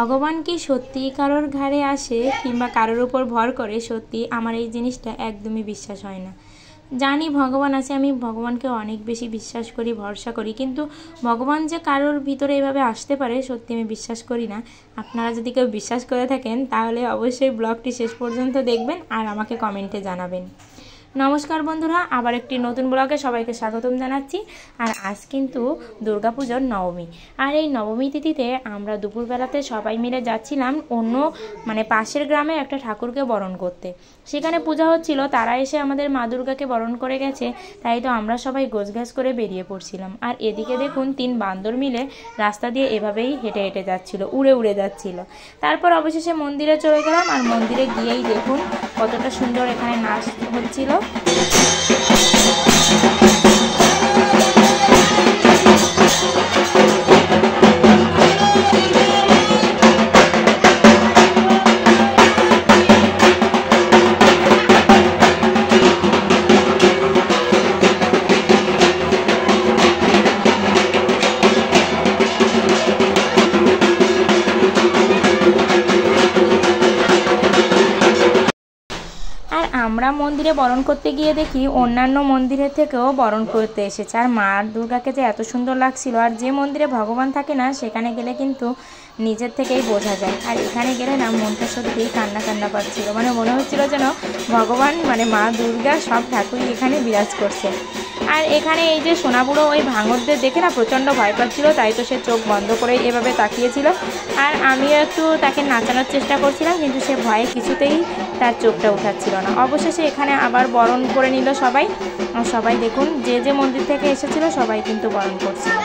ভগবান কি সত্যি কারোর ঘাড়ে আসে কিংবা কারোর উপর ভর করে, সত্যি আমার এই জিনিসটা একদমই বিশ্বাস হয় না। জানি ভগবান আছে, আমি ভগবানকে অনেক বেশি বিশ্বাস করি, ভরসা করি, কিন্তু ভগবান যে কারোর ভিতরে এভাবে আসতে পারে সত্যি আমি বিশ্বাস করি না। আপনারা যদি কেউ বিশ্বাস করে থাকেন তাহলে অবশ্যই ব্লগটি শেষ পর্যন্ত দেখবেন আর আমাকে কমেন্টে জানাবেন। নমস্কার বন্ধুরা, আবার একটি নতুন ব্লগে সবাইকে স্বাগতম জানাচ্ছি। আর আজ কিন্তু দুর্গাপুজোর নবমী, আর এই নবমী তিথিতে আমরা দুপুরবেলাতে সবাই মিলে যাচ্ছিলাম অন্য পাশের গ্রামে একটা ঠাকুরকে বরণ করতে। সেখানে পূজা হচ্ছিল, তারা এসে আমাদের মা দুর্গাকে বরণ করে গেছে, তাই তো আমরা সবাই গোছগাছ করে বেরিয়ে পড়ছিলাম। আর এদিকে দেখুন 3 বান্দর মিলে রাস্তা দিয়ে এভাবেই হেঁটে হেঁটে যাচ্ছিল, উড়ে উড়ে যাচ্ছিল। তারপর অবশেষে মন্দিরে চলে গেলাম, আর মন্দিরে গিয়েই দেখুন কতটা সুন্দর এখানে নাচ হচ্ছিল। আমরা মন্দিরে বরণ করতে গিয়ে দেখি অন্যান্য মন্দিরের থেকেও বরণ করতে এসেছে। আর মা দুর্গাকে যে এত সুন্দর লাগছিল, আর যে মন্দিরে ভগবান থাকে না সেখানে গেলে কিন্তু নিজের থেকেই বোঝা যায়। আর এখানে গেলে না মনটা সত্যিই কান্না কান্না পাচ্ছিল, মনে হচ্ছিল যেন ভগবান মা দুর্গা সব ঠাকুরই এখানে বিরাজ করছে। আর এখানে এই যে সোনাবুড়ো ওই ভাঙরদের দেখে না প্রচণ্ড ভয় পাচ্ছিল, তাই তো সে চোখ বন্ধ করে এভাবে তাকিয়েছিল। আর আমিও একটু তাকে নাচানোর চেষ্টা করছিলাম, কিন্তু সে ভয়ে কিছুতেই তার চোখটা উঠাচ্ছিল না। অবশেষে এখানে আবার বরণ করে নিল সবাই। সবাই দেখুন যে যে মন্দির থেকে এসেছিল সবাই কিন্তু বরণ করছিল।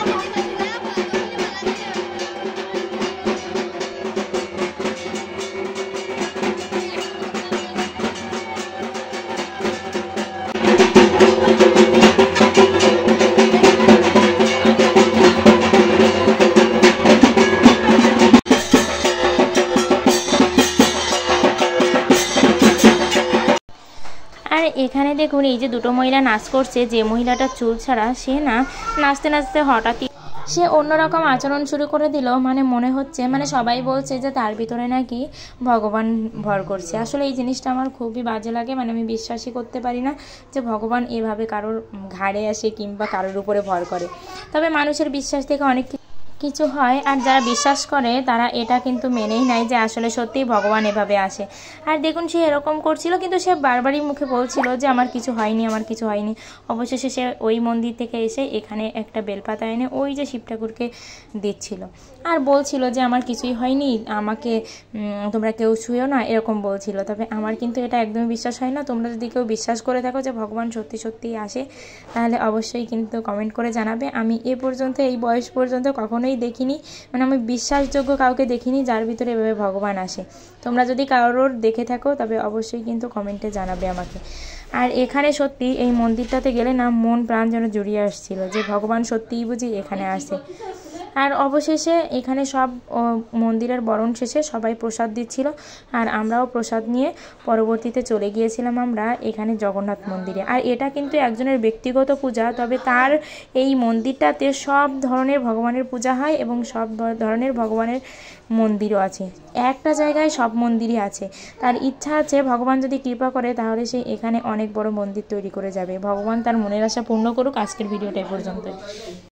আর এখানে দেখুন এই যে দুটো মহিলা নাচ করছে, যে মহিলাটার চুল ছাড়া সে না নাচতে নাচতে হঠাৎই সে অন্যরকম আচরণ শুরু করে দিল। মনে হচ্ছে সবাই বলছে যে তার ভিতরে নাকি ভগবান ভর করছে। আসলে এই জিনিসটা আমার খুবই বাজে লাগে, আমি বিশ্বাসই করতে পারি না যে ভগবান এভাবে কারোর ঘাড়ে আসে কিংবা কারোর উপরে ভর করে। তবে মানুষের বিশ্বাস থেকে অনেক কিছু হয়, আর যারা বিশ্বাস করে তারা এটা কিন্তু মেনেই নেয় যে আসলে সত্যিই ভগবান এভাবে আসে। আর দেখুন সে এরকম করছিল, কিন্তু সে বারবারই মুখে বলছিল যে আমার কিছু হয়নি, আমার কিছু হয়নি। অবশেষে সে ওই মন্দির থেকে এসে এখানে একটা বেলপাতা এনে ওই যে শিব ঠাকুরকে দিচ্ছিল, আর বলছিল যে আমার কিছুই হয়নি, আমাকে তোমরা কেউ ছুঁয়ো না, এরকম বলছিল। তবে আমার কিন্তু এটা একদমই বিশ্বাস হয় না। তোমরা যদি কেউ বিশ্বাস করে থাকো যে ভগবান সত্যি সত্যিই আসে, তাহলে অবশ্যই কিন্তু কমেন্ট করে জানাবে। আমি পর্যন্ত এই বয়স পর্যন্ত কখনোই দেখিনি, আমি বিশ্বাসযোগ্য কাউকে দেখিনি যার ভিতরে এভাবে ভগবান আসে। তোমরা যদি কারোর দেখে থাকো তবে অবশ্যই কিন্তু কমেন্টে জানাবে আমাকে। আর এখানে সত্যি এই মন্দিরটাতে গেলে না মন প্রাণ যেন জুড়িয়ে আসছিল যে ভগবান সত্যিই বুঝি এখানে আসে। আর অবশেষে এখানে সব মন্দিরের বরণ শেষে সবাই প্রসাদ দিচ্ছিল, আর আমরাও প্রসাদ নিয়ে পরবর্তীতে চলে গিয়েছিলাম আমরা এখানে জগন্নাথ মন্দিরে। আর এটা কিন্তু একজনের ব্যক্তিগত পূজা, তবে তার এই মন্দিরটাতে সব ধরনের ভগবানের পূজা হয় এবং সব ধরনের ভগবানের মন্দিরও আছে। একটা জায়গায় সব মন্দিরই আছে। তার ইচ্ছা আছে ভগবান যদি কৃপা করে তাহলে সে এখানে অনেক বড় মন্দির তৈরি করে যাবে। ভগবান তার মনের আশা পূর্ণ করুক। আজকের ভিডিওটা এই পর্যন্তই।